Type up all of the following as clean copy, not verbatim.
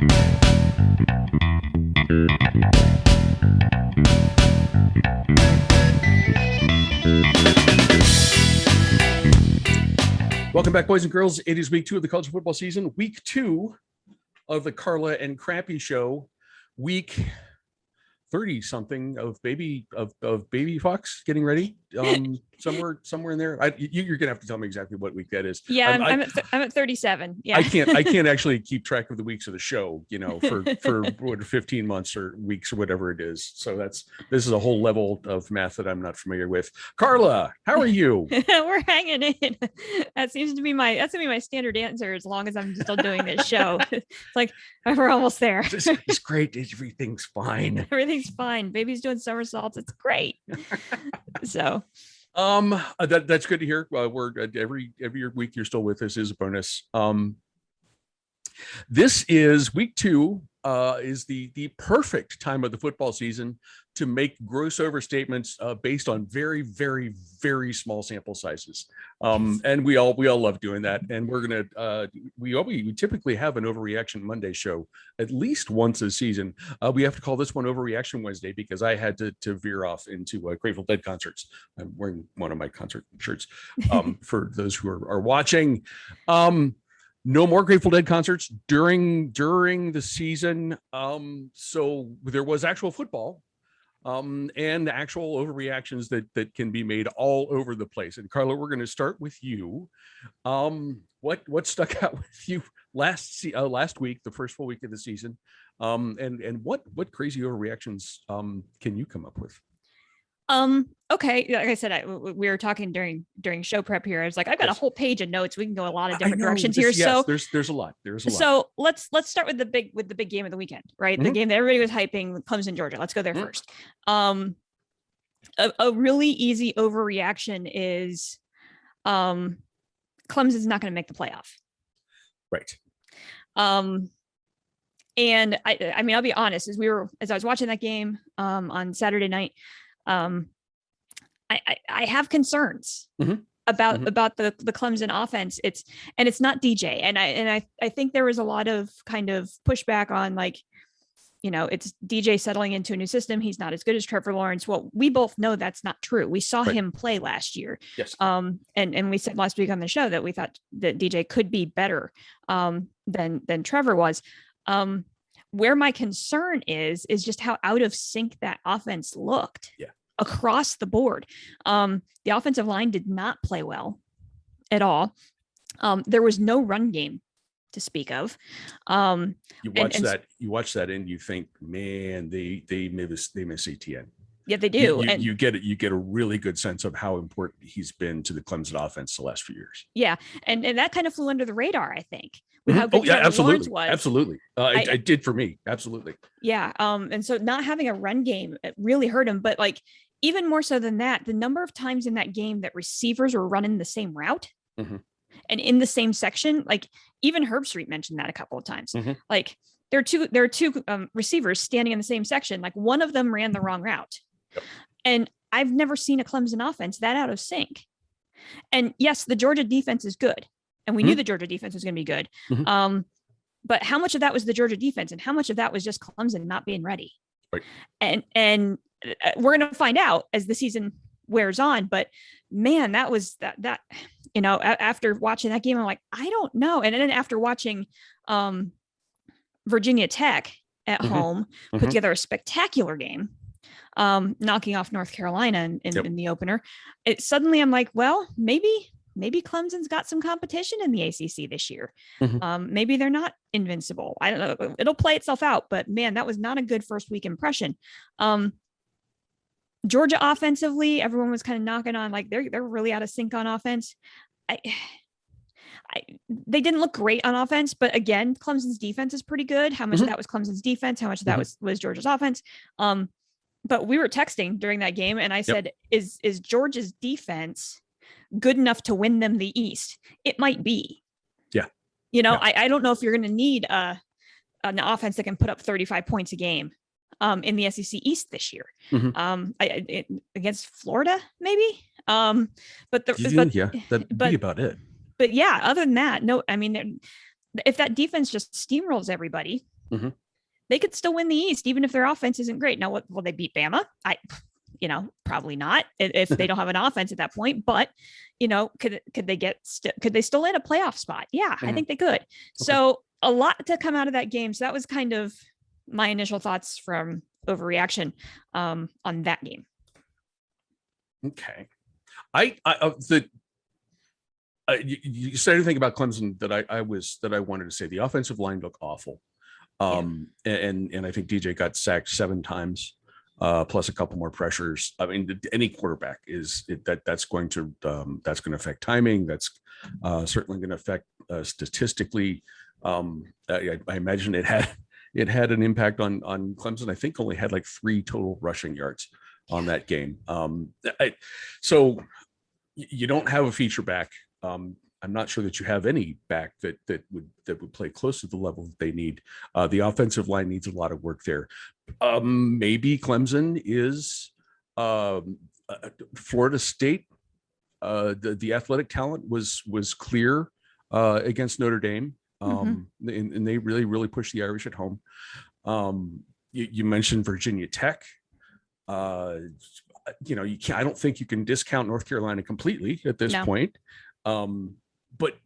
Welcome back, boys and girls. It is week 2 of the college football season. Week 2 of the Carla and Crappy show. Week 30 something of baby Fox getting ready. Somewhere in there. You're gonna have to tell me exactly what week that is. Yeah, I'm at 37. Yeah, I can't actually keep track of the weeks of the show, for what, 15 months or weeks or whatever it is. So this is a whole level of math that I'm not familiar with. Carla, how are you? We're hanging in. That's gonna be my standard answer as long as I'm still doing this show. It's like we're almost there. It's great. Everything's fine. Everything's fine. Baby's doing somersaults. It's great. So that's good to hear. We're every week you're still with us is a bonus. This is week 2, is the perfect time of the football season to make gross overstatements based on very, very, very small sample sizes. And we all love doing that. And we're gonna we typically have an overreaction Monday show at least once a season. We have to call this one Overreaction Wednesday because I had to veer off into Grateful Dead concerts. I'm wearing one of my concert shirts for those who are watching. No more Grateful Dead concerts during the season. So there was actual football and actual overreactions that can be made all over the place. And Carla, we're going to start with you. What stuck out with you last week, the first full week of the season? And what crazy overreactions can you come up with? Okay. Like I said, we were talking during show prep here. I was like, I've got a whole page of notes. We can go a lot of different directions here. Yes, so there's a lot. So let's start with the big game of the weekend, right? Mm-hmm. The game that everybody was hyping, Clemson, Georgia. Let's go there first. A really easy overreaction is, Clemson's not going to make the playoff. Right. And I mean, I'll be honest, as I was watching that game, on Saturday night, I have concerns about the Clemson offense. It's not DJ. And I think there was a lot of kind of pushback on it's DJ settling into a new system. He's not as good as Trevor Lawrence. Well, we both know that's not true. We saw him play last year. Yes. And we said last week on the show that we thought that DJ could be better, than Trevor was. Where my concern is just how out of sync that offense looked across the board. The offensive line did not play well at all. There was no run game to speak of. You watch that and you think, man, they miss ETN. Yeah, they do. You get a really good sense of how important he's been to the Clemson offense the last few years. Yeah. And that kind of flew under the radar, I think. With how good Lawrence was. Absolutely. It did for me. Absolutely. Yeah. And so not having a run game, it really hurt him. But even more so than that, the number of times in that game that receivers were running the same route and in the same section, even Herbstreit mentioned that a couple of times. There are two receivers standing in the same section. One of them ran the wrong route. Yep. And I've never seen a Clemson offense that out of sync. And yes, the Georgia defense is good. And we knew the Georgia defense was going to be good. But how much of that was the Georgia defense and how much of that was just Clemson not being ready? Right. And we're going to find out as the season wears on. But man, that was that after watching that game, I'm like, I don't know. And then after watching Virginia Tech at home put together a spectacular game, knocking off North Carolina in the opener, suddenly I'm like, well, maybe Clemson's got some competition in the ACC this year. Maybe they're not invincible. I don't know. It'll play itself out, but man, that was not a good first week impression. Georgia offensively, everyone was kind of knocking on they're really out of sync on offense. They didn't look great on offense, but again, Clemson's defense is pretty good. How much of that was Clemson's defense? How much of that was Georgia's offense? But we were texting during that game and I said, is Georgia's defense good enough to win them the East? It might be. Yeah. I don't know if you're going to need an offense that can put up 35 points a game in the SEC East this year. Against Florida, maybe. That'd be about it. But yeah, other than that, no, I mean, if that defense just steamrolls everybody, Mhm. They could still win the East, even if their offense isn't great. Now, will they beat Bama? Probably not if they don't have an offense at that point. But, could they still land a playoff spot? Yeah, I think they could. So a lot to come out of that game. So that was kind of my initial thoughts from overreaction on that game. Okay. You said anything about Clemson that I wanted to say. The offensive line looked awful. And I think DJ got sacked 7 times, plus a couple more pressures. I mean, any quarterback that's going to affect timing. That's certainly going to affect statistically. I imagine it had an impact on Clemson. I think only had like 3 total rushing yards on that game. So you don't have a feature back. I'm not sure that you have any back that would play close to the level that they need. The offensive line needs a lot of work there. Maybe Clemson is Florida State. The athletic talent was clear against Notre Dame, and they really pushed the Irish at home. You mentioned Virginia Tech. You can't. I don't think you can discount North Carolina completely at this point. But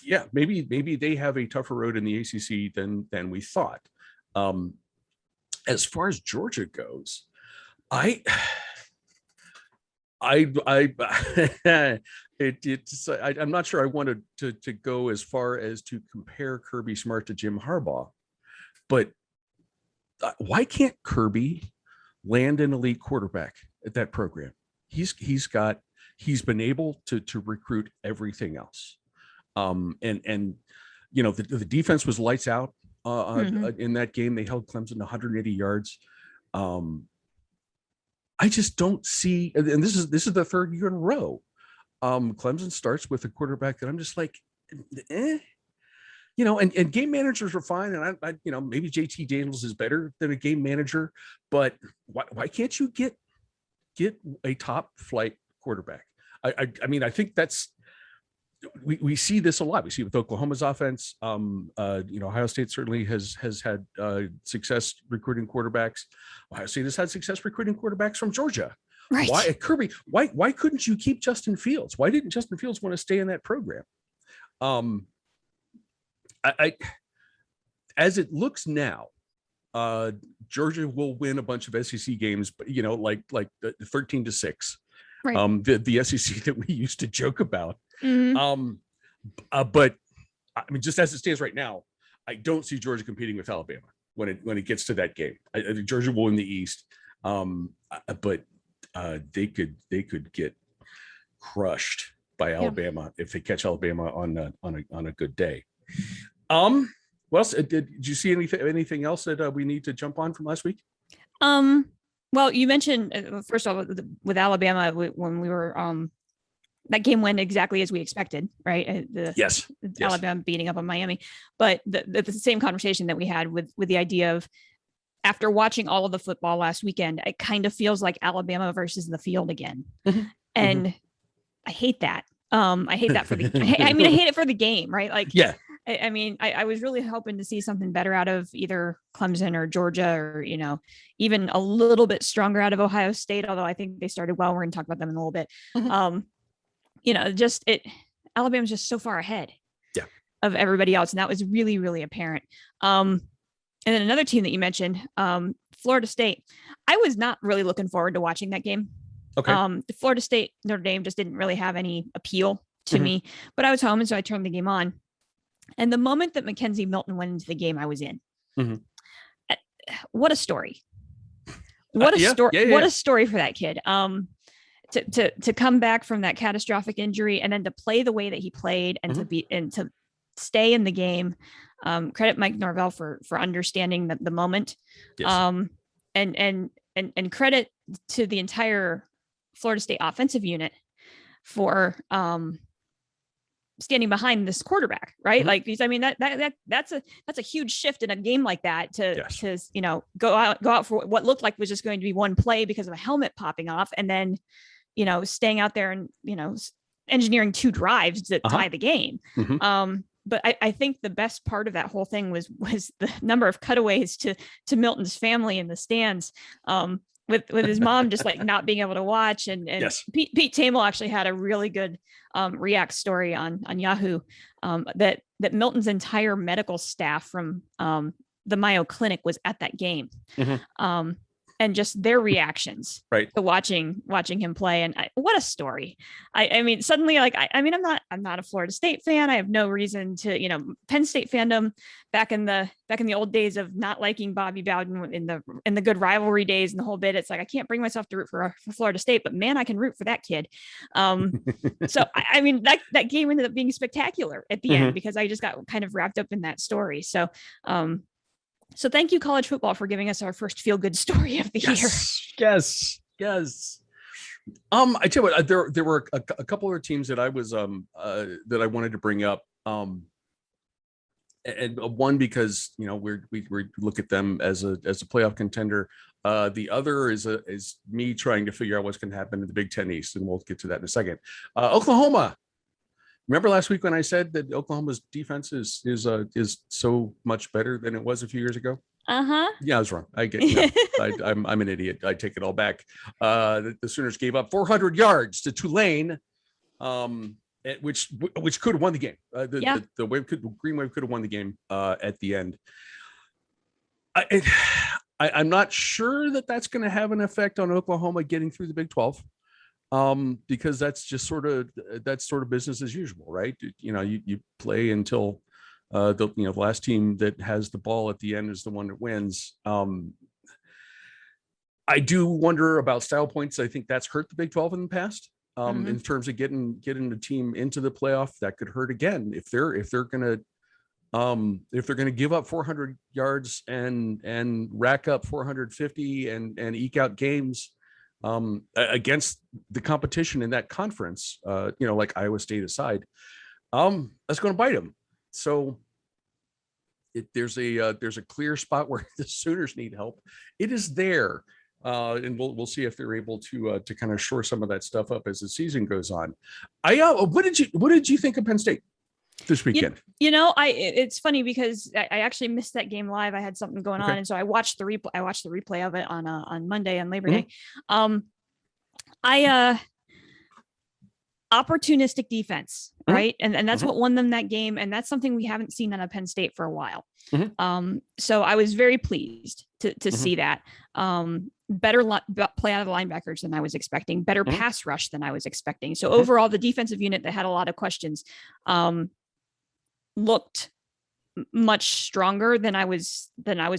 yeah, maybe they have a tougher road in the ACC than we thought. As far as Georgia goes, I'm not sure I wanted to go as far as to compare Kirby Smart to Jim Harbaugh, but why can't Kirby land an elite quarterback at that program? He's been able to recruit everything else. The defense was lights out in that game. They held Clemson 180 yards. I just don't see, and this is the 3rd year in a row. Clemson starts with a quarterback that I'm just like, and game managers are fine. And I maybe JT Daniels is better than a game manager, but why can't you get a top flight quarterback? I think that's, we see this a lot. We see with Oklahoma's offense. Ohio State certainly has had success recruiting quarterbacks. Ohio State has had success recruiting quarterbacks from Georgia. Right. Why, Kirby? Why couldn't you keep Justin Fields? Why didn't Justin Fields want to stay in that program? As it looks now, Georgia will win a bunch of SEC games, but like 13-6. Right. The SEC that we used to joke about. But I mean, just as it stands right now, I don't see Georgia competing with Alabama when it gets to that game. I think Georgia will win the East, but they could get crushed by Alabama if they catch Alabama on a good day. Well, did you see anything else that we need to jump on from last week? Well, you mentioned first of all with Alabama when we were that game went exactly as we expected, right? Yes. Alabama beating up on Miami, but the same conversation that we had with the idea of after watching all of the football last weekend, it kind of feels like Alabama versus the field again, and I hate that. I hate that for the. I hate it for the game, right? Like, yeah. I was really hoping to see something better out of either Clemson or Georgia, or even a little bit stronger out of Ohio State. Although I think they started well. We're going to talk about them in a little bit. Alabama's just so far ahead of everybody else. And that was really, really apparent. And then another team that you mentioned, Florida State, I was not really looking forward to watching that game. Okay. Florida State, Notre Dame just didn't really have any appeal to me, but I was home. And so I turned the game on, and the moment that Mackenzie Milton went into the game, I was in. What a story. What a story. What a story for that kid. To come back from that catastrophic injury and then to play the way that he played and to stay in the game. Credit Mike Norvell for understanding the moment. Yes. And credit to the entire Florida State offensive unit for standing behind this quarterback, right? Like, I mean, that's a huge shift in a game like that to go out for what looked like was just going to be one play because of a helmet popping off, and then staying out there and engineering 2 drives to tie the game. but I think the best part of that whole thing was the number of cutaways to Milton's family in the stands, with his mom just like not being able to watch. And Yes. Pete Thamel actually had a really good React story on Yahoo, that Milton's entire medical staff from the Mayo Clinic was at that game. And just their reactions to watching him play. And what a story. I mean, suddenly, like, I mean, I'm not a Florida State fan. I have no reason to, Penn State fandom back in the old days of not liking Bobby Bowden in the good rivalry days and the whole bit. It's like, I can't bring myself to root for Florida State, but man, I can root for that kid. So I mean, that game ended up being spectacular at the end, because I just got kind of wrapped up in that story. So, so thank you, college football, for giving us our first feel-good story of the year. Yes. I tell you what, there were a couple of teams that I was that I wanted to bring up. And one, because we look at them as a playoff contender. The other is me trying to figure out what's going to happen in the Big Ten East, and we'll get to that in a second. Oklahoma. Remember last week when I said that Oklahoma's defense is so much better than it was a few years ago? Yeah, I was wrong. I'm an idiot. I take it all back. The Sooners gave up 400 yards to Tulane, which could have won the game. The Green Wave could have won the game at the end. I'm not sure that that's going to have an effect on Oklahoma getting through the Big 12. Because that's just sort of business as usual, right? You play until the last team that has the ball at the end is the one that wins. I do wonder about style points. I think that's hurt the Big 12 in the past, in terms of getting the team into the playoff. That could hurt again if they're gonna give up 400 yards and rack up 450 and eke out games against the competition in that conference, like Iowa State aside, that's going to bite them. So there's a clear spot where the Sooners need help. It is there, and we'll see if they're able to kind of shore some of that stuff up as the season goes on. What did you think of Penn State this weekend? It's funny because I actually missed that game live. I had something going on, and so I watched the replay of it on Monday, on Labor Day. Opportunistic defense, right? And that's what won them that game, and that's something we haven't seen out of Penn State for a while. So I was very pleased to see that. Better play out of the linebackers than I was expecting, better pass rush than I was expecting. So overall, the defensive unit that had a lot of questions looked much stronger than I was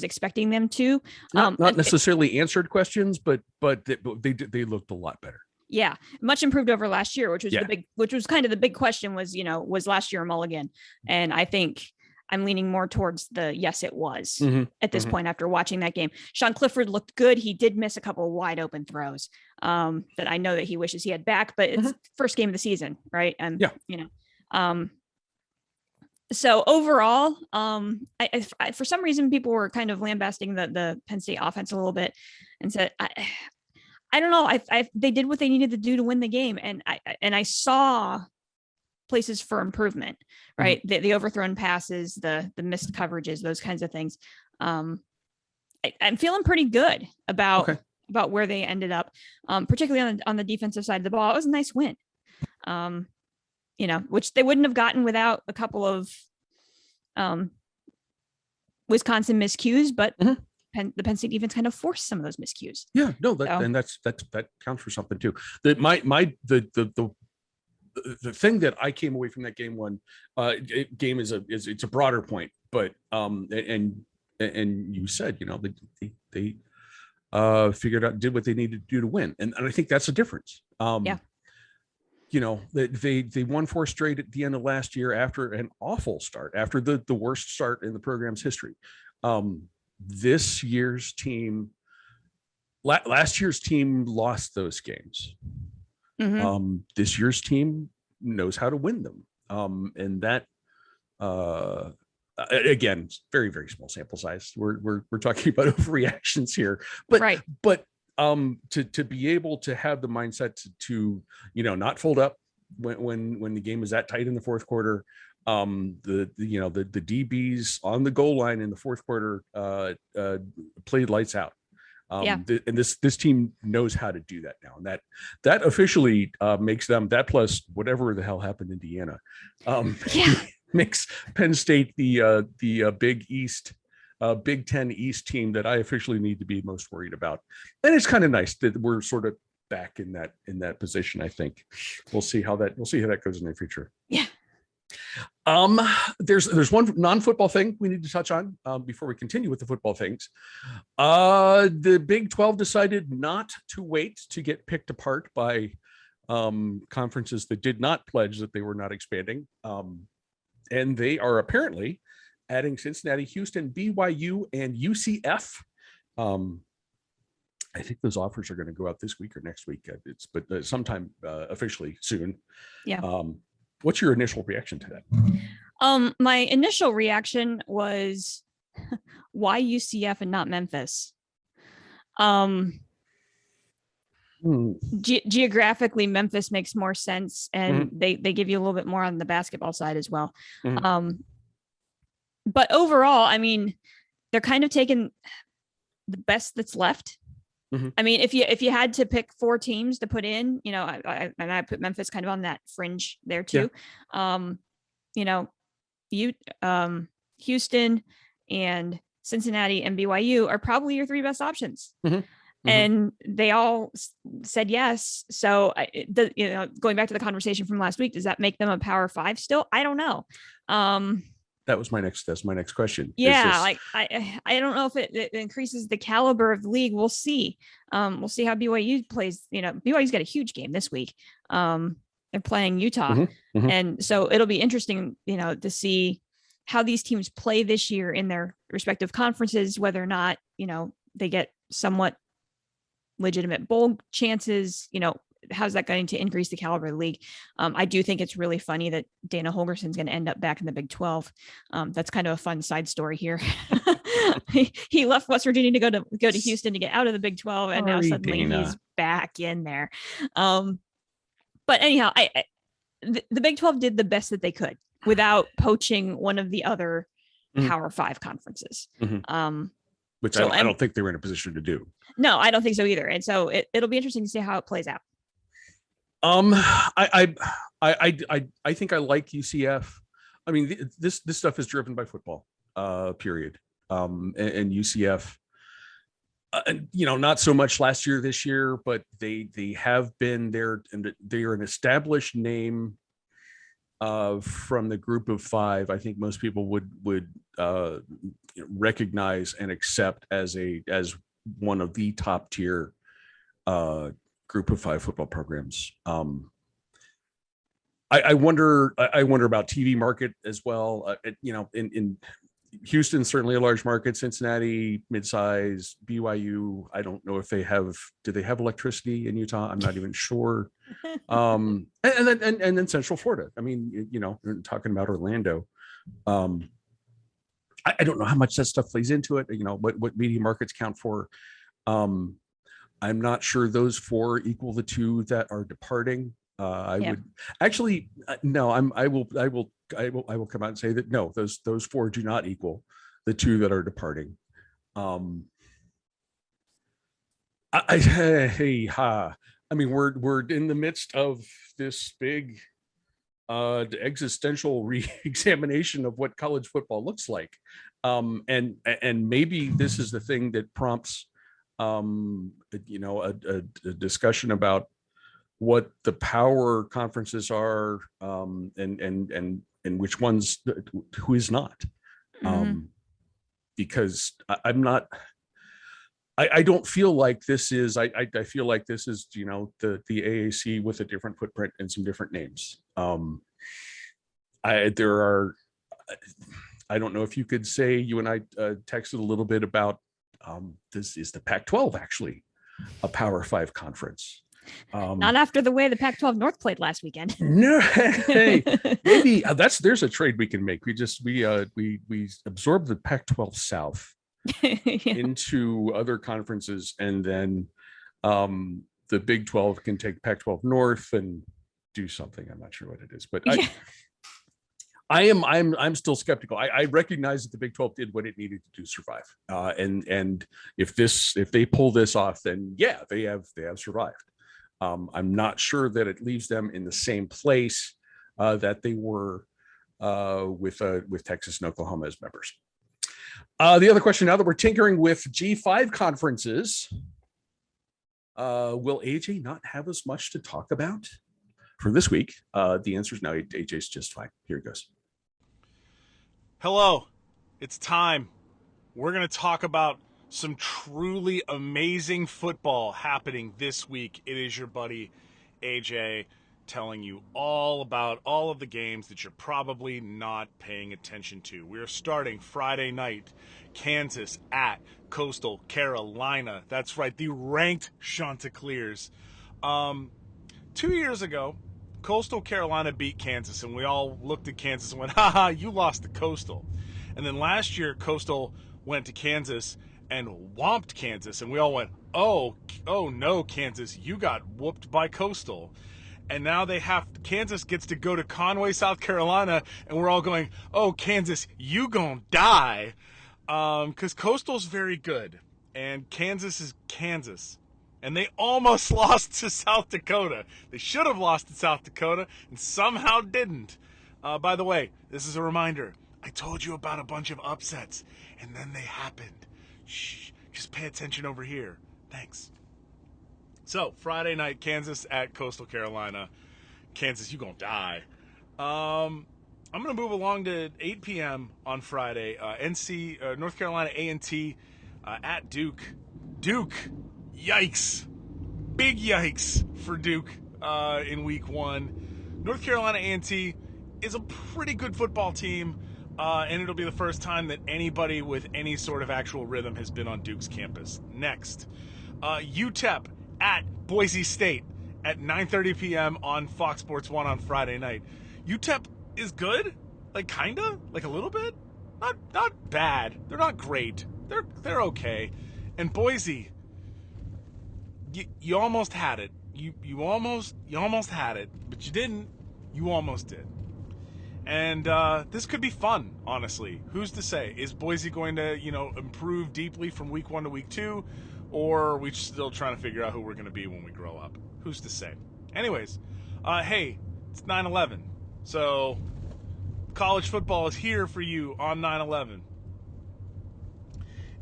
expecting them to. Not necessarily answered questions, but they looked a lot better. Yeah, much improved over last year, which was kind of the big question was last year a mulligan? And I think I'm leaning more towards yes, it was at this point after watching that game. Sean Clifford looked good. He did miss a couple of wide open throws that I know that he wishes he had back, but it's first game of the season, right? And so overall, I for some reason people were kind of lambasting the Penn State offense a little bit and said, I don't know. They did what they needed to do to win the game, and I saw places for improvement, right? The overthrown passes, the missed coverages, those kinds of things. I'm feeling pretty good about where they ended up, particularly on the defensive side of the ball. It was a nice win. Which they wouldn't have gotten without a couple of Wisconsin miscues, but the Penn State defense kind of forced some of those miscues. Yeah, no, that counts for something too. The thing that I came away from that game is it's a broader point, but and you said they figured out, did what they needed to do to win, and I think that's a difference. They won 4 straight at the end of last year after an awful start, after the worst start in the program's history. This year's team, last year's team lost those games. This year's team knows how to win them. And that, again, it's very, very small sample size. We're talking about overreactions here, but to be able to have the mindset to not fold up when the game is that tight in the fourth quarter, The DBs on the goal line in the fourth quarter played lights out. And this team knows how to do that now, and that officially makes them, that plus whatever the hell happened in Indiana, makes Penn State the Big Ten East team that I officially need to be most worried about. And it's kind of nice that we're sort of back in that position. I think we'll see how that goes in the future. Yeah. There's one non-football thing we need to touch on before we continue with the football things. The Big 12 decided not to wait to get picked apart by conferences that did not pledge that they were not expanding. And they are apparently adding Cincinnati, Houston, BYU, and UCF. I think those offers are going to go out this week or next week. But sometime officially soon. Yeah. What's your initial reaction to that? My initial reaction was, why UCF and not Memphis? Geographically, Memphis makes more sense, and they give you a little bit more on the basketball side as well. But overall, I mean, they're kind of taking the best that's left. I mean, if you had to pick 4 teams to put in, I put Memphis kind of on that fringe there too. Houston and Cincinnati and BYU are probably your 3 best options. And they all said yes. So, going back to the conversation from last week, does that make them a Power 5 still? I don't know. That's my next question. Yeah, I don't know if it increases the caliber of the league. We'll see. We'll see how BYU plays. BYU's got a huge game this week. They're playing Utah, and so it'll be interesting, to see how these teams play this year in their respective conferences. Whether or not they get somewhat legitimate bowl chances. How's that going to increase the caliber of the league? I do think it's really funny that Dana Holgerson's going to end up back in the Big 12. That's kind of a fun side story here. he left West Virginia to go to Houston to get out of the Big 12, and now suddenly he's back in there. But anyhow, the Big 12 did the best that they could without poaching one of the other Power 5 conferences. Which I don't think they were in a position to do. No, I don't think so either. And so it'll be interesting to see how it plays out. I think I like UCF. I mean, this stuff is driven by football, period. And UCF, not so much last year, this year, but they have been there, and they are an established name from the group of 5. I think most people would recognize and accept as one of the top tier group of 5 football programs. I wonder about TV market as well. In Houston, certainly a large market. Cincinnati, midsize. BYU, I don't know if do they have electricity in Utah? I'm not even sure. And then Central Florida. I mean, we're talking about Orlando. I don't know how much that stuff plays into it. What media markets count for. I'm not sure those 4 equal the 2 that are departing. Would actually no. I will come out and say that no, those 4 do not equal the 2 that are departing. I mean, we're in the midst of this big existential re-examination of what college football looks like, and maybe this is the thing that prompts a discussion about what the power conferences are, and which ones, who is not, because I'm not. I don't feel like this is. I feel like this is the AAC with a different footprint and some different names. I don't know if you could say, you and I texted a little bit about this is the Pac-12 actually a Power 5 conference. Not after the way the Pac-12 North played last weekend. No, hey, maybe there's a trade we can make. We absorb the Pac-12 South into other conferences, and then the Big 12 can take Pac-12 North and do something. I'm not sure what it is, but I'm still skeptical. I recognize that the Big 12 did what it needed to do to survive. And if they pull this off, then yeah, they have survived. I'm not sure that it leaves them in the same place that they were with Texas and Oklahoma as members. The other question, now that we're tinkering with G5 conferences, will AJ not have as much to talk about for this week? The answer is no. AJ's just fine. Here it goes. Hello, it's time. We're going to talk about some truly amazing football happening this week. It is your buddy AJ telling you all about all of the games that you're probably not paying attention to. We're starting Friday night, Kansas at Coastal Carolina. That's right, the ranked Chanticleers. 2 years ago, Coastal Carolina beat Kansas, and we all looked at Kansas and went, haha, you lost to Coastal. And then last year, Coastal went to Kansas and whomped Kansas, and we all went, oh no, Kansas, you got whooped by Coastal. And now Kansas gets to go to Conway, South Carolina, and we're all going, oh, Kansas, you gonna die. Because Coastal's very good, and Kansas is Kansas. And they almost lost to South Dakota. They should have lost to South Dakota and somehow didn't. By the way, this is a reminder. I told you about a bunch of upsets, and then they happened. Shh, just pay attention over here. Thanks. So, Friday night, Kansas at Coastal Carolina. Kansas, you gonna die. I'm going to move along to 8 p.m. on Friday. North Carolina A&T at Duke. Duke. Yikes. Big yikes for Duke in week 1. North Carolina A&T is a pretty good football team, and it'll be the first time that anybody with any sort of actual rhythm has been on Duke's campus. Next, UTEP at Boise State at 9:30 p.m. on Fox Sports 1 on Friday night. UTEP is good, like kinda, like a little bit, not bad. They're not great. They're okay. And Boise, you almost had it. You almost had it, but you didn't. You almost did. And this could be fun, honestly. Who's to say? Is Boise going to, improve deeply from week 1 to week 2, or are we still trying to figure out who we're going to be when we grow up? Who's to say? Anyways, hey, it's 9/11, so college football is here for you on 9/11,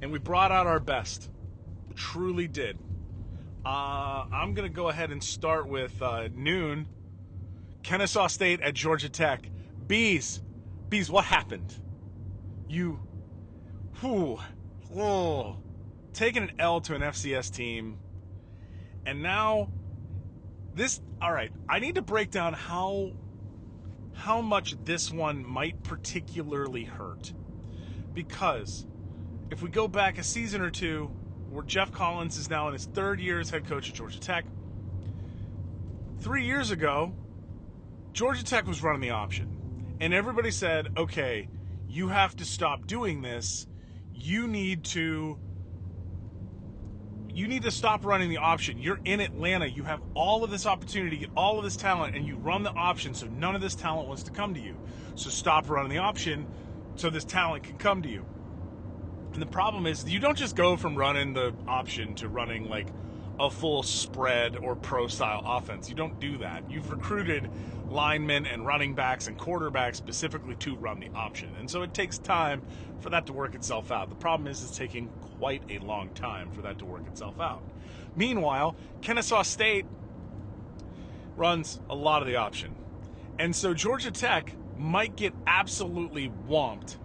and we brought out our best. We truly did. I'm going to go ahead and start with noon. Kennesaw State at Georgia Tech. Bees, what happened? Taking an L to an FCS team. And now, all right, I need to break down how much this one might particularly hurt. Because if we go back a season or two, where Jeff Collins is now in his 3rd year as head coach at Georgia Tech. 3 years ago, Georgia Tech was running the option. And everybody said, okay, you have to stop doing this. You need to stop running the option. You're in Atlanta. You have all of this opportunity to get all of this talent, and you run the option so none of this talent wants to come to you. So stop running the option so this talent can come to you. And the problem is you don't just go from running the option to running like a full spread or pro-style offense. You don't do that. You've recruited linemen and running backs and quarterbacks specifically to run the option. And so it takes time for that to work itself out. The problem is it's taking quite a long time for that to work itself out. Meanwhile, Kennesaw State runs a lot of the option. And so Georgia Tech might get absolutely whomped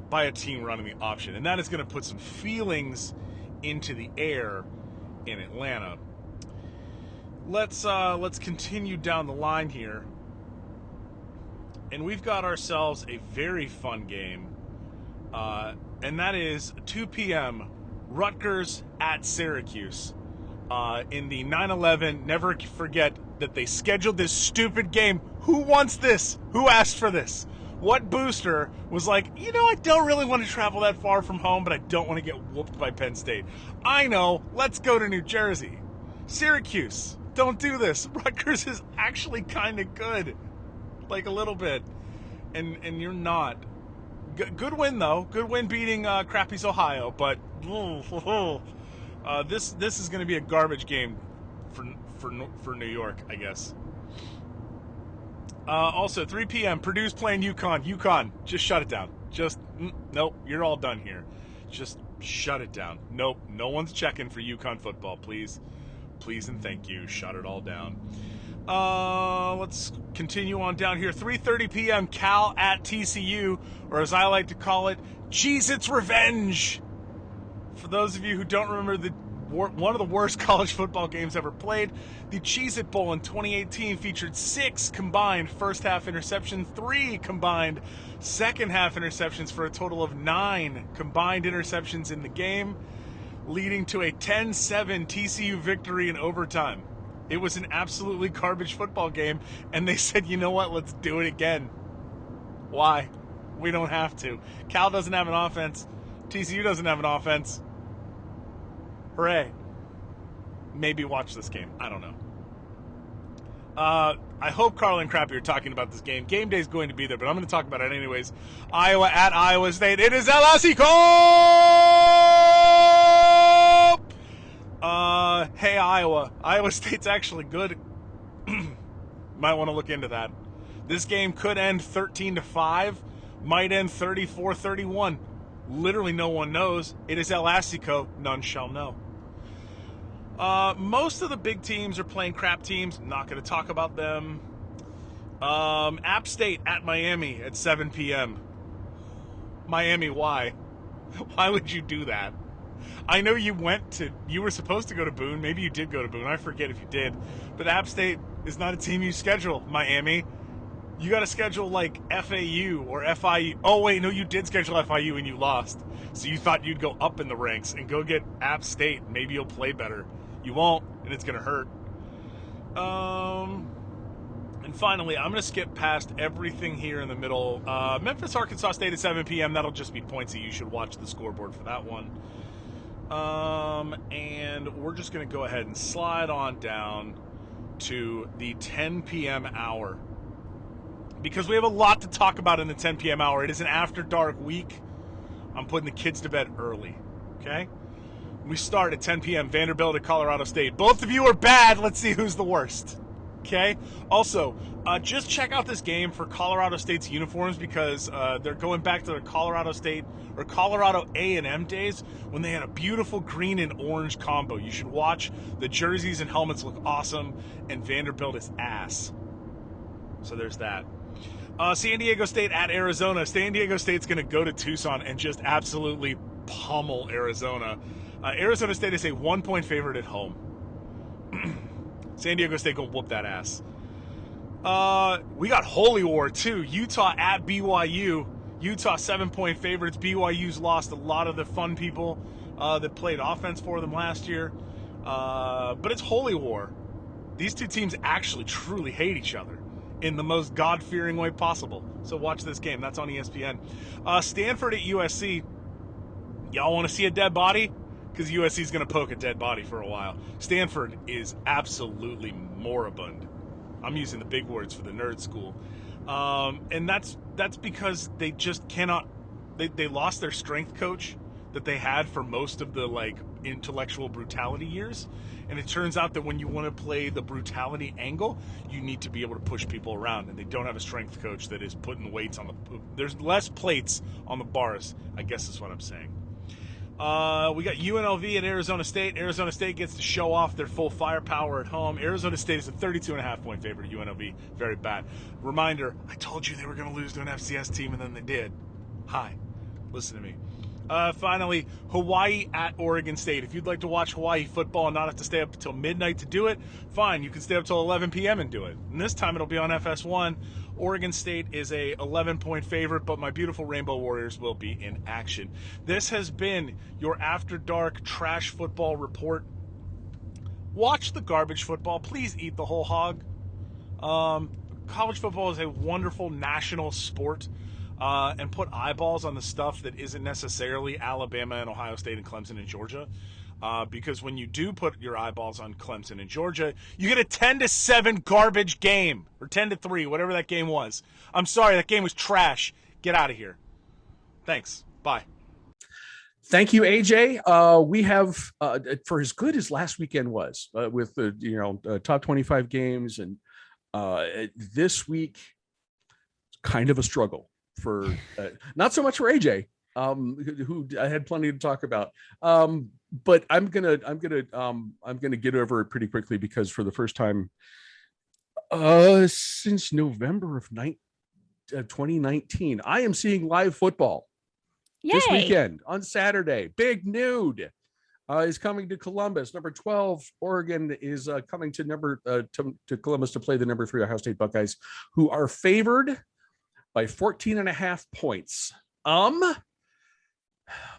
by a team running the option. And that is going to put some feelings into the air in Atlanta. Let's continue down the line here. And we've got ourselves a very fun game. And that is 2 p.m. Rutgers at Syracuse. In the 9/11, never forget that they scheduled this stupid game. Who wants this? Who asked for this? What booster was like, I don't really want to travel that far from home, but I don't want to get whooped by Penn State. I know, let's go to New Jersey. Syracuse, don't do this. Rutgers is actually kind of good. like a little bit, and you're not. Good win though. Good win beating Crappy's Ohio, but this is going to be a garbage game for New York, I guess. Also, 3 p.m. Purdue's playing UConn. UConn, just shut it down. Nope, you're all done here. Just shut it down. Nope, no one's checking for UConn football. Please and thank you. Shut it all down. Let's continue on down here. 3:30 p.m. Cal at TCU, or as I like to call it, Cheez-Its Revenge. For those of you who don't remember one of the worst college football games ever played, the Cheez-It Bowl in 2018 featured 6 combined first-half interceptions, 3 combined second-half interceptions, for a total of 9 combined interceptions in the game, leading to a 10-7 TCU victory in overtime. It was an absolutely garbage football game, and they said, you know what, let's do it again. Why? We don't have to. Cal doesn't have an offense. TCU doesn't have an offense. Hooray. Maybe watch this game. I don't know. I hope Carla and Crappy are talking about this game. Game day is going to be there, but I'm going to talk about it anyways. Iowa at Iowa State. It is El Clasico! Hey, Iowa. Iowa State's actually good. Might want to look into that. This game could end 13-5. Might end 34-31. Literally no one knows. It is El Clasico. None shall know. Most of the big teams are playing crap teams. Not going to talk about them. App State at Miami at 7 p.m. Miami, why? Why would you do that? I know you were supposed to go to Boone. Maybe you did go to Boone. I forget if you did. But App State is not a team you schedule, Miami. You got to schedule like FAU or FIU. Oh, wait, no, you did schedule FIU and you lost. So you thought you'd go up in the ranks and go get App State. Maybe you'll play better. You won't, and it's going to hurt. And finally, I'm going to skip past everything here in the middle. Memphis, Arkansas State at 7 p.m. That'll just be points that you should watch the scoreboard for that one. And we're just going to go ahead and slide on down to the 10 p.m. hour, because we have a lot to talk about in the 10 p.m. hour. It is an after dark week. I'm putting the kids to bed early, okay? We start at 10 p.m. Vanderbilt at Colorado State. Both of you are bad. Let's see who's the worst, okay? Also, just check out this game for Colorado State's uniforms, because they're going back to their Colorado State or Colorado A&M days when they had a beautiful green and orange combo. You should watch. The jerseys and helmets look awesome, and Vanderbilt is ass. So there's that. San Diego State at Arizona. San Diego State's going to go to Tucson and just absolutely pummel Arizona. Arizona State is a 1-point favorite at home. San Diego State going to whoop that ass. We got Holy War, too. Utah at BYU. Utah 7-point favorites. BYU's lost a lot of the fun people that played offense for them last year. But it's Holy War. These two teams actually truly hate each other in the most God-fearing way possible. So watch this game. That's on ESPN. Stanford at USC. Y'all want to see a dead body? Because USC is going to poke a dead body for a while. Stanford is absolutely moribund. I'm using the big words for the nerd school. And that's because they just cannot. They lost their strength coach that they had for most of the intellectual brutality years. And it turns out that when you want to play the brutality angle, you need to be able to push people around. And they don't have a strength coach that is putting weights on there's less plates on the bars, I guess is what I'm saying. We got UNLV at Arizona State. Arizona State gets to show off their full firepower at home. Arizona State is a 32.5-point favorite. UNLV, very bad. Reminder, I told you they were going to lose to an FCS team, and then they did. Hi, listen to me. Finally, Hawaii at Oregon State. If you'd like to watch Hawaii football and not have to stay up until midnight to do it, fine. You can stay up till 11 p.m. and do it. And this time it'll be on FS1. Oregon State is a 11-point favorite, but my beautiful Rainbow Warriors will be in action. This has been your After Dark Trash Football Report. Watch the garbage football. Please eat the whole hog. College football is a wonderful national sport. And put eyeballs on the stuff that isn't necessarily Alabama and Ohio State and Clemson and Georgia. because when you do put your eyeballs on Clemson and Georgia, you get a 10-7 garbage game, or 10-3, whatever that game was. I'm sorry, that game was trash. Get out of here. Thanks. Bye. Thank you, AJ. We have, for as good as last weekend was, with the top 25 games, and this week, kind of a struggle for not so much for AJ, who I had plenty to talk about. But I'm gonna get over it pretty quickly, because for the first time since November of 2019, I am seeing live football. Yay. This weekend on Saturday. Big Nude is coming to Columbus. Number 12 Oregon is coming to Columbus to play the number 3 Ohio State Buckeyes, who are favored by 14.5 points.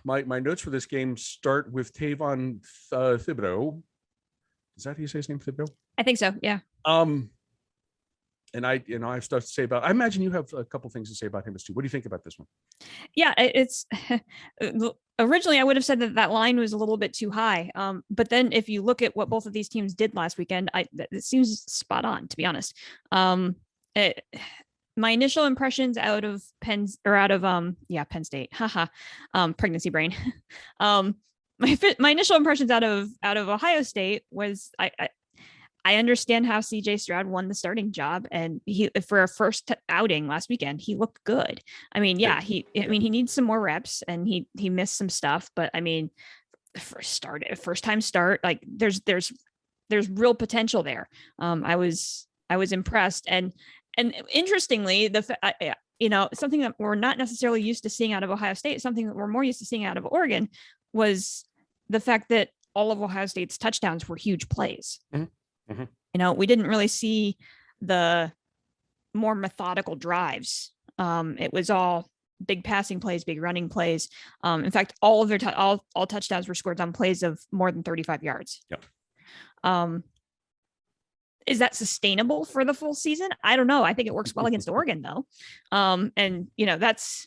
My notes for this game start with Tavon Thibodeau. Is that how you say his name, Thibodeau? I think so. Yeah. And I have stuff to say about. I imagine you have a couple things to say about him as too. What do you think about this one? Yeah, it's originally I would have said that line was a little bit too high. But then if you look at what both of these teams did last weekend, it seems spot on, to be honest. My initial impressions out of Penn State, pregnancy brain. My initial impressions out of Ohio State was I understand how CJ Stroud won the starting job, and he, for a first outing last weekend, he looked good. I mean, he needs some more reps, and he missed some stuff, but I mean, first time start, like there's real potential there. I was impressed, and interestingly, something that we're not necessarily used to seeing out of Ohio State, something that we're more used to seeing out of Oregon, was the fact that all of Ohio State's touchdowns were huge plays. Mm-hmm. Mm-hmm. We didn't really see the more methodical drives. It was all big passing plays, big running plays. In fact, all of their all touchdowns were scored on plays of more than 35 yards. Yep. Is that sustainable for the full season? I don't know. I think it works well against Oregon, though. And that's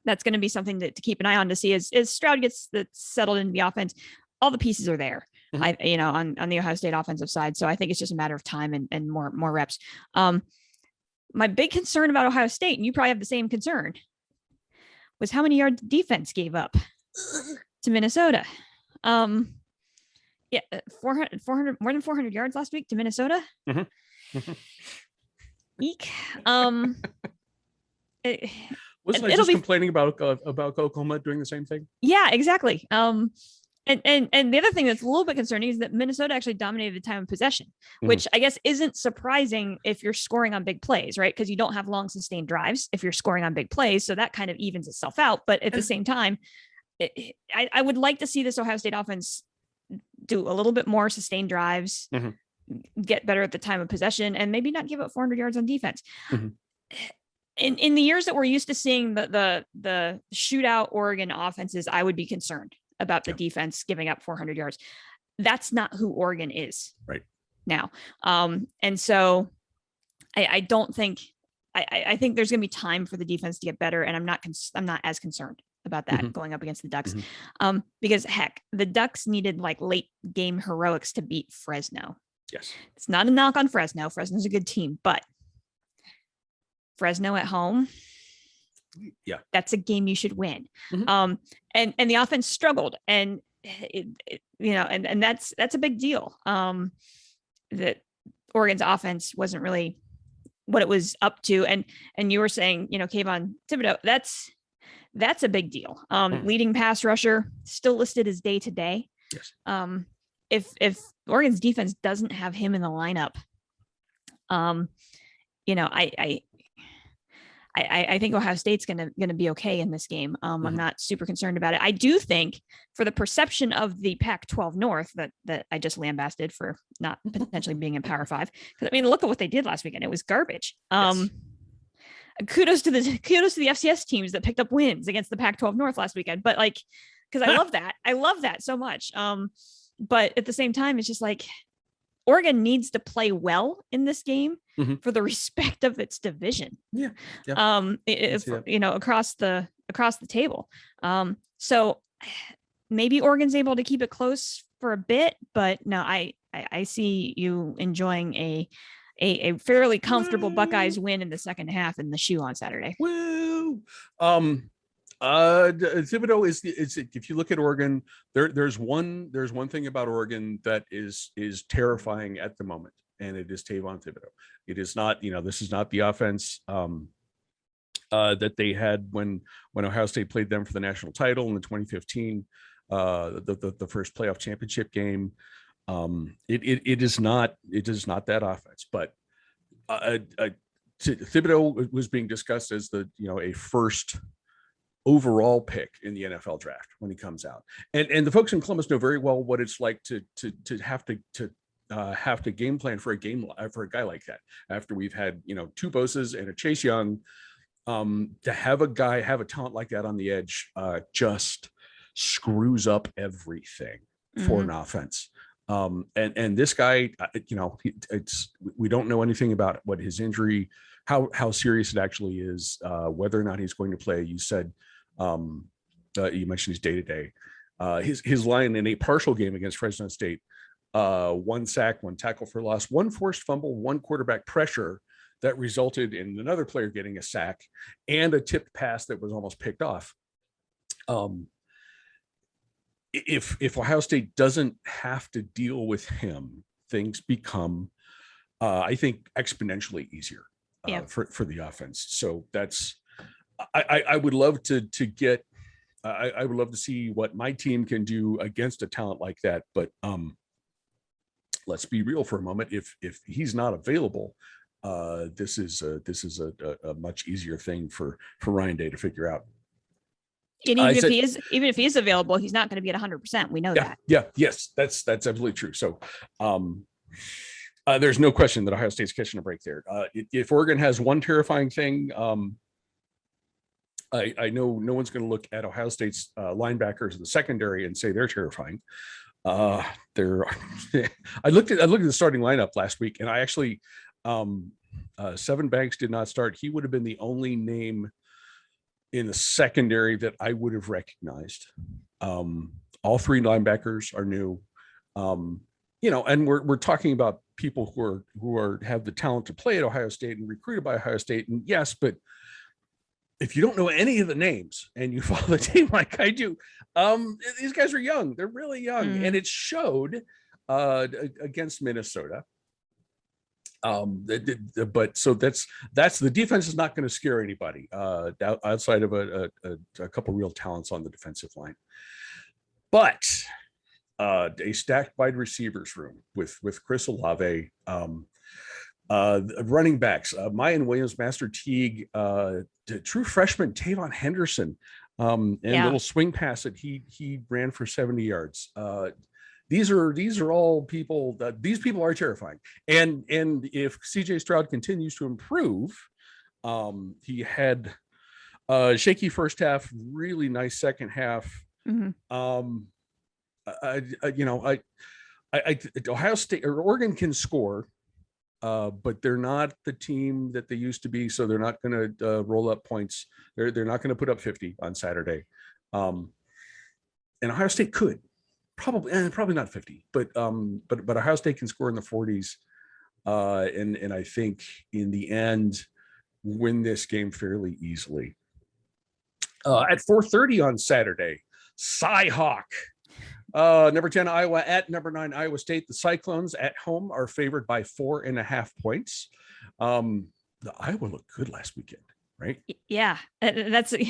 going to be something to keep an eye on, to see as Stroud gets settled into the offense. All the pieces are there. Mm-hmm. On the Ohio State offensive side. So I think it's just a matter of time and more reps. My big concern about Ohio State, and you probably have the same concern, was how many yards defense gave up to Minnesota. 400, more than 400 yards last week to Minnesota. Mm-hmm. Mm-hmm. Eek. Wasn't I just complaining about Oklahoma doing the same thing? Yeah, exactly. And the other thing that's a little bit concerning is that Minnesota actually dominated the time of possession, mm-hmm. which I guess isn't surprising if you're scoring on big plays, right? Because you don't have long sustained drives if you're scoring on big plays. So that kind of evens itself out. But at the same time, I would like to see this Ohio State offense do a little bit more sustained drives, mm-hmm. get better at the time of possession, and maybe not give up 400 yards on defense. Mm-hmm. In the years that we're used to seeing the shootout Oregon offenses, I would be concerned about the defense giving up 400 yards. That's not who Oregon is right now. And so I don't think, I think there's going to be time for the defense to get better. And I'm not as concerned about that, mm-hmm. going up against the Ducks. Mm-hmm. Because heck, the Ducks needed like late game heroics to beat Fresno. Yes. It's not a knock on Fresno. Fresno's a good team, but Fresno at home, yeah, that's a game you should win. Mm-hmm. And the offense struggled, and and that's a big deal. That Oregon's offense wasn't really what it was up to, and you were saying, Kayvon Thibodeau, that's a big deal. Leading pass rusher, still listed as day to day. Yes. If Oregon's defense doesn't have him in the lineup, I think Ohio State's gonna be okay in this game. Mm-hmm. I'm not super concerned about it. I do think, for the perception of the Pac-12 North that I just lambasted for not potentially being in Power 5, because I mean, look at what they did last weekend. It was garbage. Yes. Kudos to the FCS teams that picked up wins against the Pac-12 North last weekend. But because I love that so much. But at the same time, it's just like, Oregon needs to play well in this game, mm-hmm. for the respect of its division. Yeah. Across the table. So maybe Oregon's able to keep it close for a bit, but no, I see you enjoying a fairly comfortable Buckeyes win in the second half in the shoe on Saturday. Woo! Thibodeau is if you look at Oregon, there's one thing about Oregon that is terrifying at the moment, and it is Tavon Thibodeau. It is not, this is not the offense that they had when Ohio State played them for the national title in the 2015 the first playoff championship game. It is not that offense, but Thibodeau was being discussed as a first overall pick in the NFL draft when he comes out, and the folks in Columbus know very well what it's like to have to game plan for a guy like that after we've had two Boses and a Chase Young. To have a talent like that on the edge just screws up everything for an offense. And this guy, we don't know anything about what his injury, how serious it actually is, whether or not he's going to play. You said, you mentioned his day-to-day. His line in a partial game against Fresno State, 1 sack, 1 tackle for loss, 1 forced fumble, 1 quarterback pressure that resulted in another player getting a sack and a tipped pass that was almost picked off. If Ohio State doesn't have to deal with him, things become, I think, exponentially easier for the offense. So that's, I would love to get, I would love to see what my team can do against a talent like that. But let's be real for a moment. If he's not available, this is a much easier thing for Ryan Day to figure out. And even if he is available, he's not going to be at 100%. We know that. Yeah. Yes, that's absolutely true. So there's no question that Ohio State's catching a break there. If Oregon has one terrifying thing, I know no one's going to look at Ohio State's linebackers in the secondary and say they're terrifying. I looked at the starting lineup last week, and I actually Seven Banks did not start. He would have been the only name in the secondary that I would have recognized. All 3 linebackers are new, and we're talking about people who have the talent to play at Ohio State and recruited by Ohio State. And yes, but if you don't know any of the names and you follow the team like I do, these guys are young. They're really young, and it showed against Minnesota. But so that's the defense is not going to scare anybody outside of a couple real talents on the defensive line. But a stacked wide receivers room with Chris Olave, running backs, Mayan Williams, Master Teague, true freshman Tavon Henderson, and little swing pass that he ran for 70 yards. These are all people that these people are terrifying. And if CJ Stroud continues to improve, he had a shaky first half, really nice second half. Ohio State or Oregon can score, but they're not the team that they used to be. So they're not going to roll up points. They're not going to put up 50 on Saturday. And Ohio State could. Probably not 50, but Ohio State can score in the 40s, and I think in the end win this game fairly easily. At 4:30 on Saturday, Cy-Hawk, number 10 Iowa at number 9 Iowa State. The Cyclones at home are favored by 4.5 points. The Iowa looked good last weekend. Right. Yeah, that's on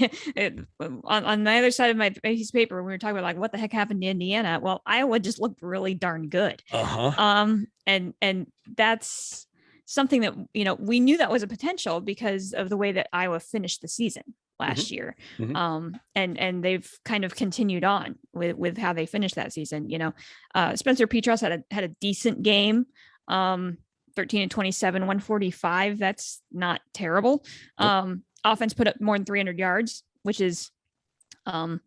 the other side of my piece of paper. We were talking about like what the heck happened to Indiana. Well, Iowa just looked really darn good. And that's something that we knew that was a potential because of the way that Iowa finished the season last year. And they've kind of continued on with how they finished that season. Spencer Petras had a decent game. 13 and 27, 145. That's not terrible. Offense put up more than 300 yards, which is probably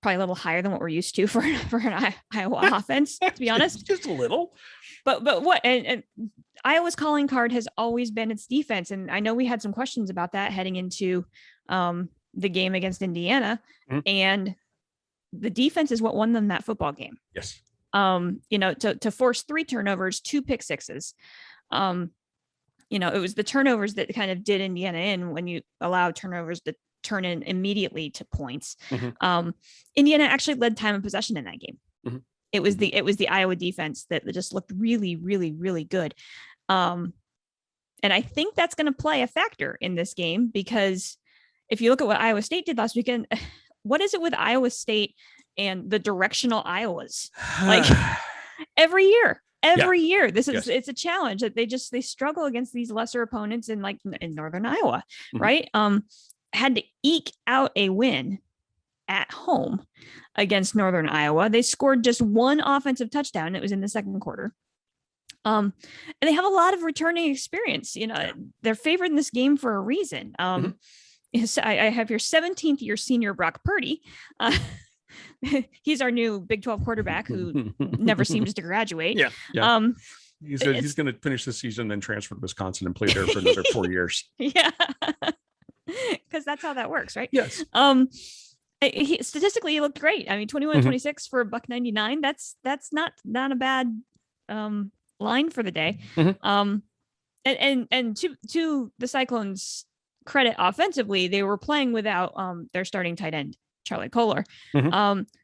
a little higher than what we're used to for an Iowa offense, to be honest. Just a little. But what and Iowa's calling card has always been its defense, and I know we had some questions about that heading into the game against Indiana, and the defense is what won them that football game. Yes. To force 3 turnovers, 2 pick sixes. It was the turnovers that kind of did Indiana in when you allow turnovers to turn in immediately to points. Indiana actually led time of possession in that game. It was the Iowa defense that just looked really, really, really good. And I think that's going to play a factor in this game, because if you look at what Iowa State did last weekend, what is it with Iowa State and the directional Iowas? Like every year, it's a challenge that they struggle against these lesser opponents in Northern Iowa, right? Had to eke out a win at home against Northern Iowa. They scored just 1 offensive touchdown. It was in the second quarter. And they have a lot of returning experience. They're favored in this game for a reason. I have your 17th year senior Brock Purdy. He's our new Big 12 quarterback who never seems to graduate. Yeah. He's going to finish the season, then transfer to Wisconsin and play there for another 4 years. Yeah. Because that's how that works, right? Yes. Statistically, he looked great. I mean, 21-26 for $1.99. That's not a bad line for the day. And to the Cyclones' credit, offensively, they were playing without their starting tight end, Charlie Kohler,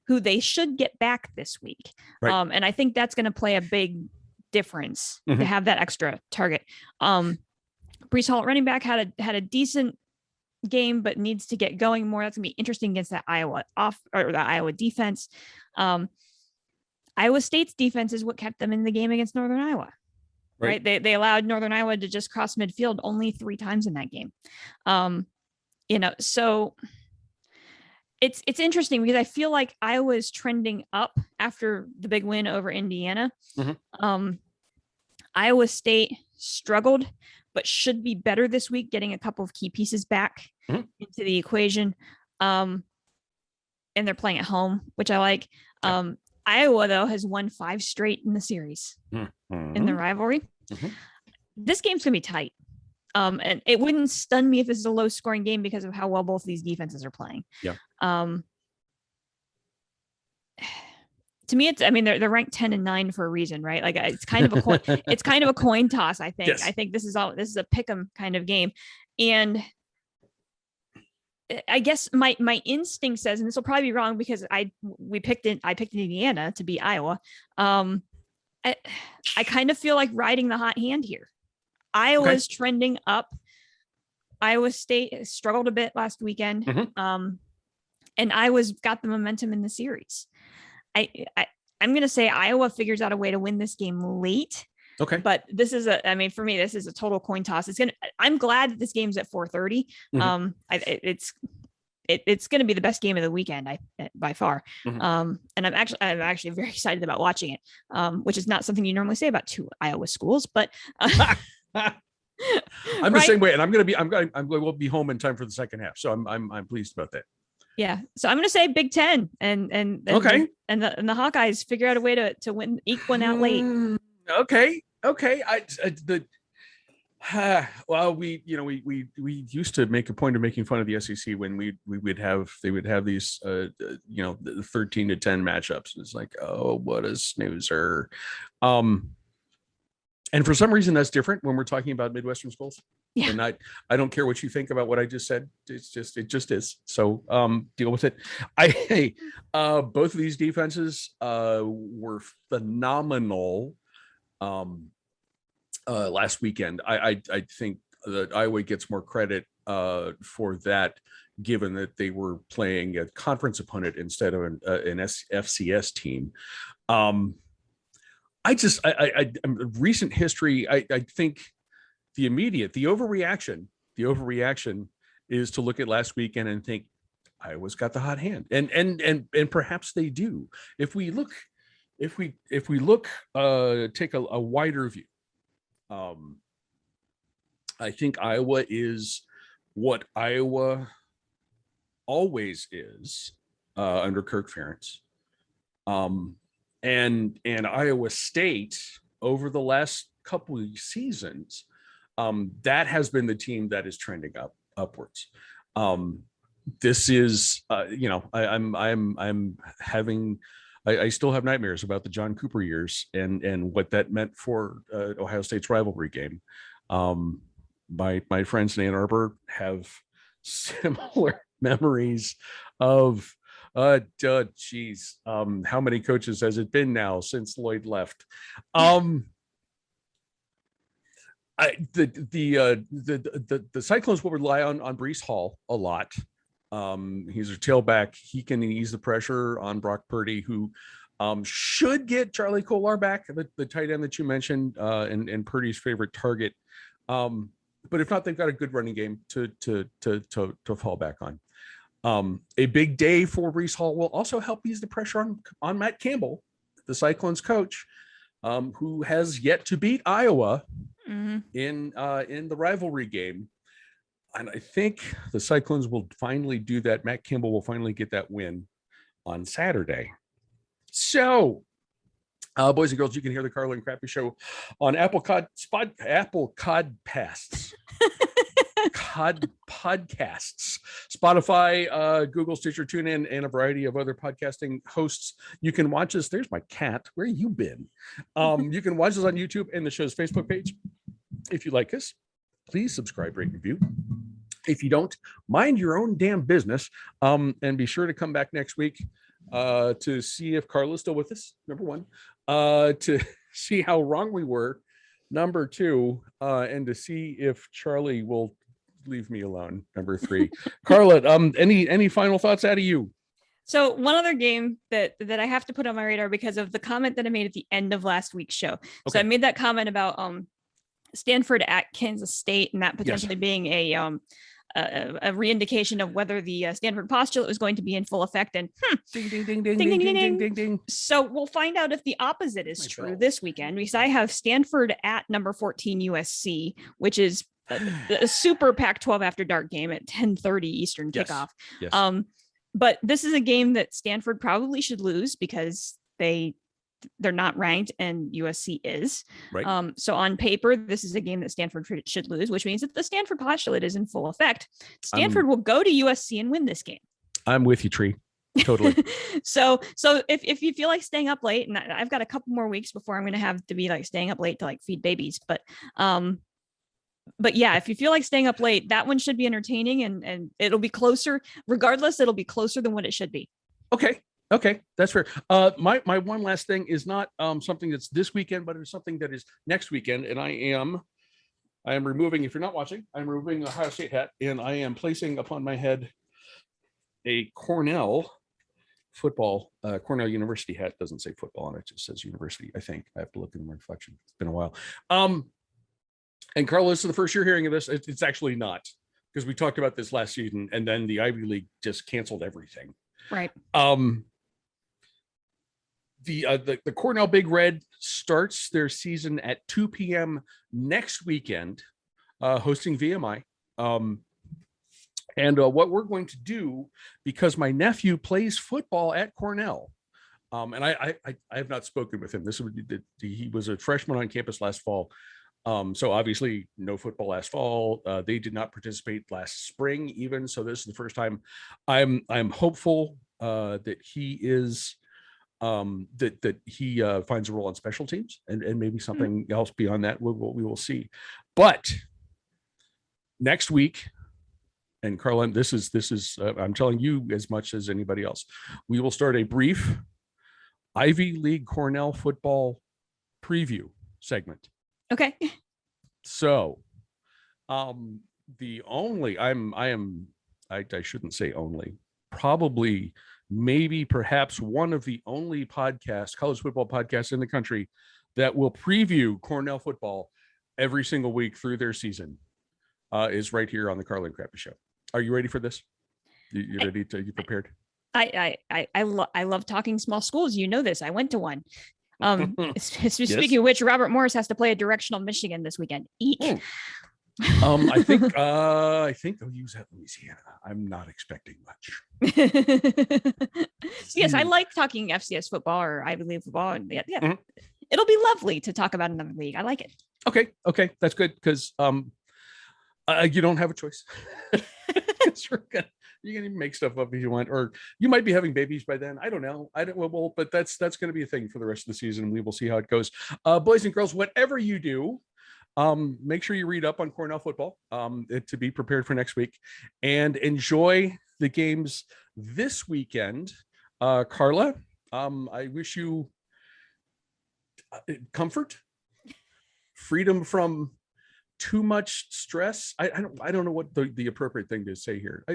who they should get back this week. Right. And I think that's going to play a big difference to have that extra target. Breece Hall, running back, had a decent game, but needs to get going more. That's gonna be interesting against that the Iowa defense. Iowa State's defense is what kept them in the game against Northern Iowa. Right? They allowed Northern Iowa to just cross midfield only 3 times in that game. So it's interesting because I feel like Iowa is trending up after the big win over Indiana. Iowa State struggled, but should be better this week, getting a couple of key pieces back into the equation. And they're playing at home, which I like. Iowa, though, has won 5 straight in the series in the rivalry. This game's going to be tight. And it wouldn't stun me if this is a low scoring game because of how well both of these defenses are playing. Yeah. To me, they're ranked 10 and 9 for a reason, right? Like it's kind of a coin, it's kind of a coin toss. I think. Yes. I think this is a pick 'em kind of game, and I guess my instinct says, and this will probably be wrong because I picked Indiana to beat Iowa. I kind of feel like riding the hot hand here. Iowa's trending up. Iowa State struggled a bit last weekend, and Iowa's got the momentum in the series. I'm going to say Iowa figures out a way to win this game late. Okay. But this is for me, this is a total coin toss. I'm glad that this game's at 4:30. It's going to be the best game of the weekend by far. And I'm actually very excited about watching it, which is not something you normally say about 2 Iowa schools, but I'm the same way. And we'll be home in time for the second half. So I'm pleased about that. Yeah. So I'm going to say Big 10 and the Hawkeyes figure out a way to win, eke one out late. Okay. Well, we used to make a point of making fun of the SEC when they would have these, the 13-10 matchups. And it's like, oh, what a snoozer. And for some reason that's different when we're talking about Midwestern schools. Yeah. And I don't care what you think about what I just said. It just is. So deal with it. Both of these defenses were phenomenal last weekend. I think that Iowa gets more credit for that, given that they were playing a conference opponent instead of an FCS team. Recent history, I think the overreaction is to look at last weekend and think Iowa's got the hot hand, and perhaps they do. If we look, take a wider view. I think Iowa is what Iowa always is under Kirk Ferentz. And Iowa State over the last couple of seasons, that has been the team that is trending upwards. this is, I'm having, I still have nightmares about the John Cooper years and what that meant for Ohio State's rivalry game. My friends in Ann Arbor have similar memories of, how many coaches has it been now since Lloyd left? The Cyclones will rely on Breece Hall a lot. He's a tailback. He can ease the pressure on Brock Purdy, who should get Charlie Kolar back, the tight end that you mentioned, and Purdy's favorite target. But if not, they've got a good running game to fall back on. A big day for Breece Hall will also help ease the pressure on Matt Campbell, the Cyclones coach, who has yet to beat Iowa in the rivalry game. And I think the Cyclones will finally do that. Matt Campbell will finally get that win on Saturday. So, boys and girls, you can hear the Carla and Crappy Show on Apple Podcasts, Spotify, Google, Stitcher, TuneIn, and a variety of other podcasting hosts. You can watch us. There's my cat. Where you been? You can watch us on YouTube and the show's Facebook page. If you like us, please subscribe, rate, review. If you don't, mind your own damn business. And be sure to come back next week to see if Carla's still with us, number one, to see how wrong we were, number two, and to see if Charlie will leave me alone, number three. Carla, any final thoughts out of you? So one other game that I have to put on my radar because of the comment that I made at the end of last week's show. Okay. So I made that comment about Stanford at Kansas State and that potentially being a re-indication of whether the Stanford postulate was going to be in full effect. And ding, ding, ding, ding, ding, ding, ding, ding, ding. So we'll find out if the opposite is true this weekend, because I have Stanford at number 14 USC, which is a super Pac-12 after dark game at 10:30 Eastern kickoff. Yes. But this is a game that Stanford probably should lose because they're not ranked and USC is. Right. So on paper, this is a game that Stanford should lose, which means that the Stanford postulate is in full effect. Stanford will go to USC and win this game. I'm with you, Tree. Totally. So if you feel like staying up late, and I've got a couple more weeks before I'm going to have to be like staying up late to like feed babies, but yeah, if you feel like staying up late, that one should be entertaining and it'll be closer. Regardless, it'll be closer than what it should be. Okay, that's fair. My one last thing is not something that's this weekend, but it's something that is next weekend. And I am removing, if you're not watching, I'm removing the Ohio State hat and I am placing upon my head a Cornell University hat. It doesn't say football on it, just says university. I think I have to look in the reflection. It's been a while. And Carlos, this is the first you're hearing of this. It's actually not, because we talked about this last season and then the Ivy League just canceled everything. Right. The Cornell Big Red starts their season at 2 p.m. next weekend, hosting VMI. And what we're going to do, because my nephew plays football at Cornell, and I have not spoken with him. He was a freshman on campus last fall. So obviously no football last fall. They did not participate last spring even. So this is the first time. I'm hopeful that he is that he finds a role on special teams and maybe something else beyond that. We will see. But next week, and Carla, this is I'm telling you as much as anybody else, we will start a brief Ivy League Cornell football preview segment. Okay. So, the only I shouldn't say only, probably, maybe, perhaps one of the only college football podcasts in the country that will preview Cornell football every single week through their season, is right here on the Carla and Crappy Show. Are you ready for this? You ready? You prepared? I love talking small schools. You know this. I went to one. Speaking of which, Robert Morris has to play a directional Michigan this weekend. Eek. I think they'll use at Louisiana. I'm not expecting much. Yes, I like talking FCS football or Ivy League football, and yeah. Mm-hmm. It'll be lovely to talk about another league. I like it. Okay, that's good because you don't have a choice. You can even make stuff up if you want, or you might be having babies by then. I don't know. Well, but that's going to be a thing for the rest of the season. We will see how it goes. Boys and girls, whatever you do, make sure you read up on Cornell football to be prepared for next week, and enjoy the games this weekend. Carla, I wish you comfort, freedom from too much stress. I don't know what the appropriate thing to say here.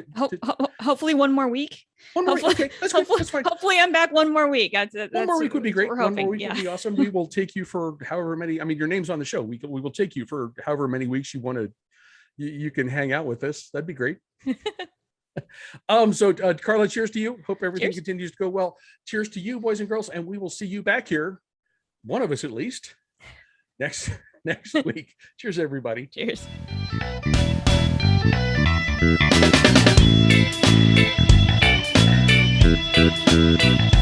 Hopefully one more week. Okay, that's good. That's fine. Hopefully I'm back one more week. One more week would be great. One more week would be awesome. We will take you for however many. I mean, your name's on the show. We will take you for however many weeks you want to. You can hang out with us. That'd be great. So Carla, cheers to you. Hope everything continues to go well. Cheers to you, boys and girls, and we will see you back here, one of us at least, next week. Cheers, everybody. Cheers. Thank you.